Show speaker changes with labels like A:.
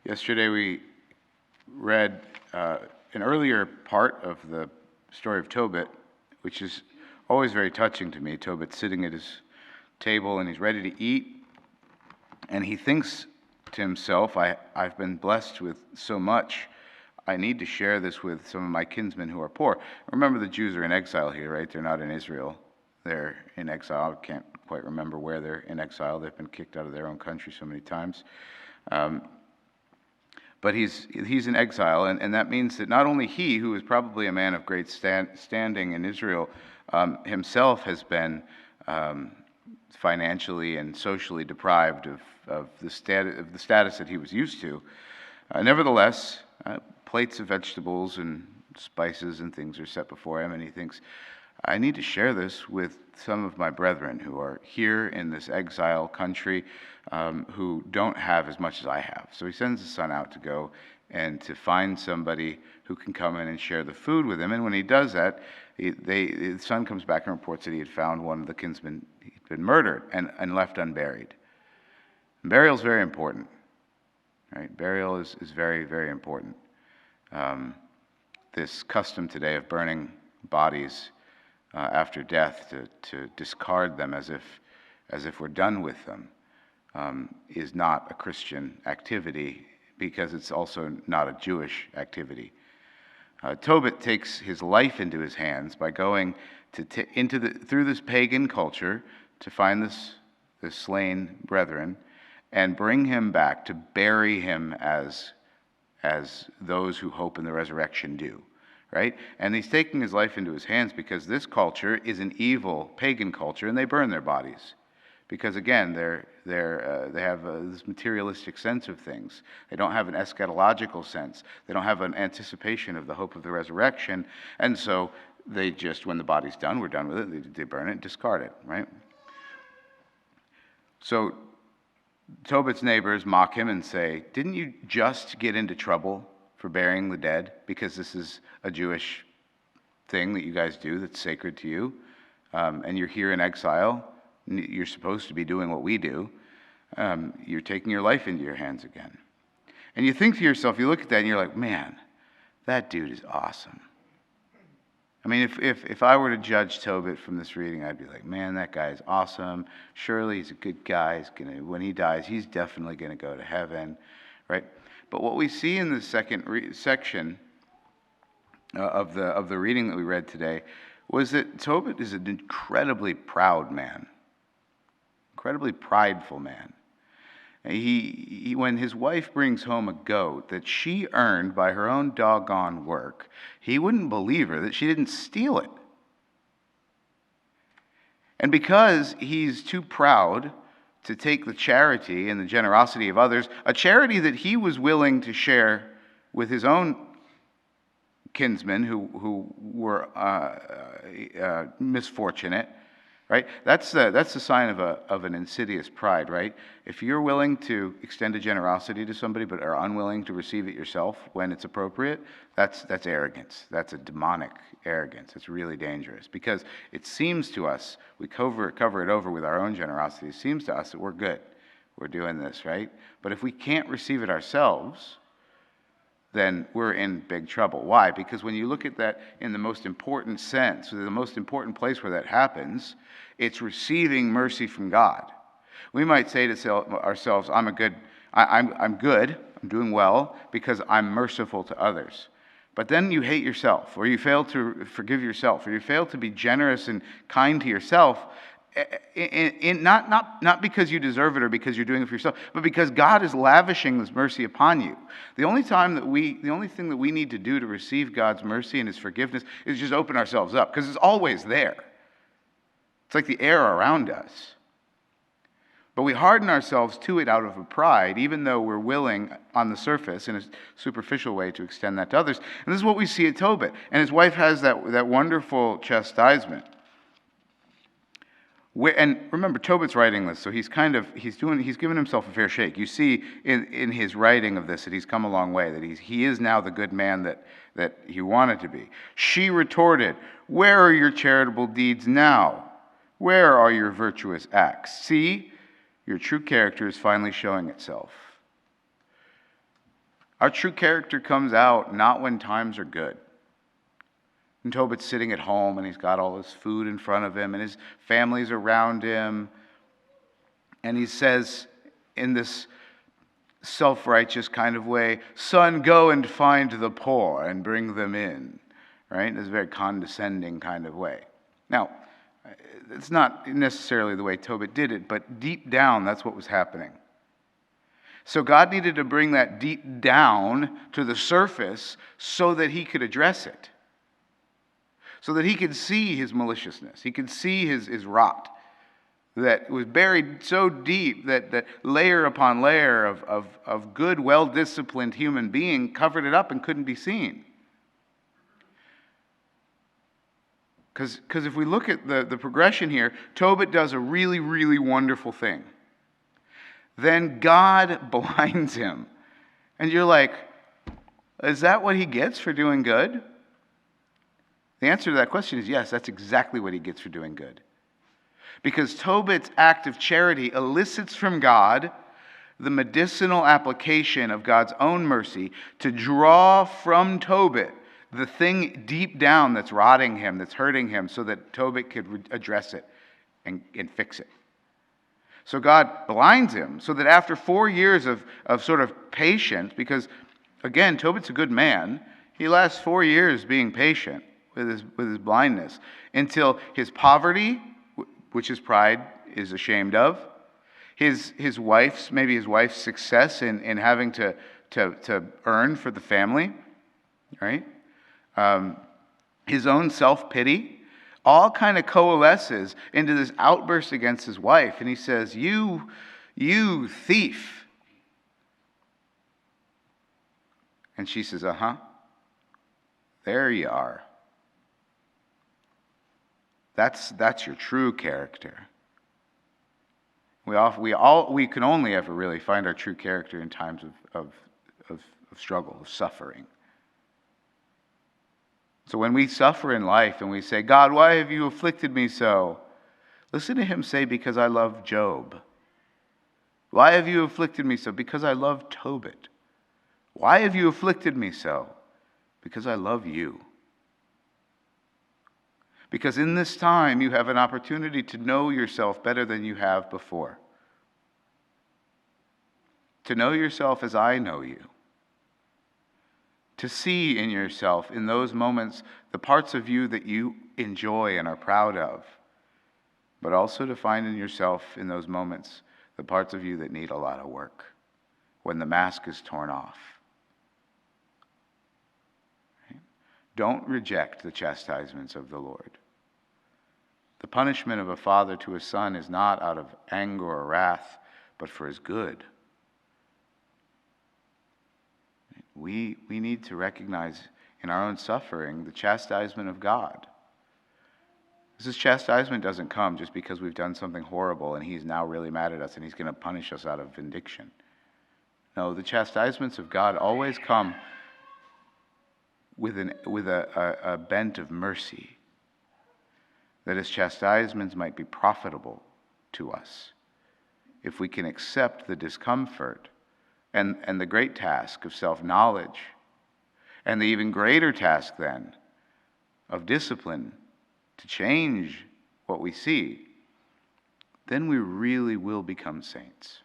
A: Yesterday we read an earlier part of the story of Tobit, which is always very touching to me. Tobit's sitting at his table and he's ready to eat, and he thinks to himself, I've been blessed with so much. I need to share this with some of my kinsmen who are poor. Remember, the Jews are in exile here, right? They're not in Israel. They're in exile. I can't quite remember where they're in exile. They've been kicked out of their own country so many times. But he's in exile, and that means that not only he, who is probably a man of great standing in Israel, himself has been financially and socially deprived of the status that he was used to. Nevertheless, plates of vegetables and spices and things are set before him, and he thinks, I need to share this with some of my brethren who are here in this exile country, who don't have as much as I have. So he sends his son out to go and to find somebody who can come in and share the food with him. And when he does that, the son comes back and reports that he had found one of the kinsmen he'd been murdered and left unburied. And burial is very important, right? Burial is very, very important. This custom today of burning bodies after death, to discard them as if we're done with them, is not a Christian activity, because it's also not a Jewish activity. Tobit takes his life into his hands by going through this pagan culture to find this slain brethren and bring him back to bury him as those who hope in the resurrection do. Right? And he's taking his life into his hands because this culture is an evil pagan culture, and they burn their bodies because, again, they have this materialistic sense of things. They don't have an eschatological sense. They don't have an anticipation of the hope of the resurrection, and so they just, when the body's done, we're done with it. They burn it, discard it. Right? So Tobit's neighbors mock him and say, "Didn't you just get into trouble for burying the dead, because this is a Jewish thing that you guys do that's sacred to you, and you're here in exile, you're supposed to be doing what we do, you're taking your life into your hands again." And you think to yourself, you look at that and you're like, man, that dude is awesome. I mean, if I were to judge Tobit from this reading, I'd be like, man, that guy is awesome. Surely he's a good guy. When he dies, he's definitely going to go to heaven, right? But what we see in the second section of the reading that we read today was that Tobit is an incredibly proud man, incredibly prideful man. He when his wife brings home a goat that she earned by her own doggone work, he wouldn't believe her that she didn't steal it. And because he's too proud to take the charity and the generosity of others, a charity that he was willing to share with his own kinsmen who were misfortunate, right? That's the sign of an insidious pride, right? If you're willing to extend a generosity to somebody but are unwilling to receive it yourself when it's appropriate, that's arrogance. That's a demonic arrogance. It's really dangerous, because it seems to us, we cover it over with our own generosity. It seems to us that we're good. We're doing this, right? But if we can't receive it ourselves, then we're in big trouble. Why? Because when you look at that in the most important sense, the most important place where that happens, it's receiving mercy from God. We might say to ourselves, I'm good, I'm doing well because I'm merciful to others. But then you hate yourself, or you fail to forgive yourself, or you fail to be generous and kind to yourself, not because you deserve it or because you're doing it for yourself, but because God is lavishing this mercy upon you. The only thing that we need to do to receive God's mercy and His forgiveness is just open ourselves up, because it's always there. It's like the air around us. But we harden ourselves to it out of a pride, even though we're willing on the surface in a superficial way to extend that to others. And this is what we see at Tobit. And his wife has that wonderful chastisement. And remember, Tobit's writing this, so he's given himself a fair shake. You see in his writing of this that he's come a long way, that he is now the good man that he wanted to be. She retorted, "Where are your charitable deeds now? Where are your virtuous acts? See, your true character is finally showing itself." Our true character comes out not when times are good. And Tobit's sitting at home and he's got all his food in front of him and his family's around him. And he says in this self-righteous kind of way, "Son, go and find the poor and bring them in." Right? In this very condescending kind of way. Now, it's not necessarily the way Tobit did it, but deep down, that's what was happening. So God needed to bring that deep down to the surface so that he could address it. So that he could see his maliciousness. He could see his rot that was buried so deep that layer upon layer of good, well-disciplined human being covered it up and couldn't be seen. Because if we look at the progression here, Tobit does a really, really wonderful thing. Then God blinds him. And you're like, is that what he gets for doing good? The answer to that question is yes, that's exactly what he gets for doing good. Because Tobit's act of charity elicits from God the medicinal application of God's own mercy to draw from Tobit the thing deep down that's rotting him, that's hurting him, so that Tobit could address it and fix it. So God blinds him so that after 4 years of sort of patience, because again, Tobit's a good man, he lasts 4 years being patient with his blindness until his poverty, which his pride is ashamed of, his wife's success in having to earn for the family, right? His own self-pity, all kind of coalesces into this outburst against his wife. And he says, you thief. And she says, there you are. That's your true character. We can only ever really find our true character in times of struggle, of suffering. So when we suffer in life and we say, God, why have you afflicted me so? Listen to him say, because I love Job. Why have you afflicted me so? Because I love Tobit. Why have you afflicted me so? Because I love you. Because in this time you have an opportunity to know yourself better than you have before. To know yourself as I know you. To see in yourself, in those moments, the parts of you that you enjoy and are proud of. But also to find in yourself, in those moments, the parts of you that need a lot of work. When the mask is torn off. Don't reject the chastisements of the Lord. The punishment of a father to his son is not out of anger or wrath, but for his good. We need to recognize in our own suffering the chastisement of God. This chastisement doesn't come just because we've done something horrible and he's now really mad at us and he's going to punish us out of vindication. No, the chastisements of God always come with a bent of mercy, that his chastisements might be profitable to us if we can accept the discomfort and the great task of self-knowledge, and the even greater task then of discipline to change what we see. Then we really will become saints.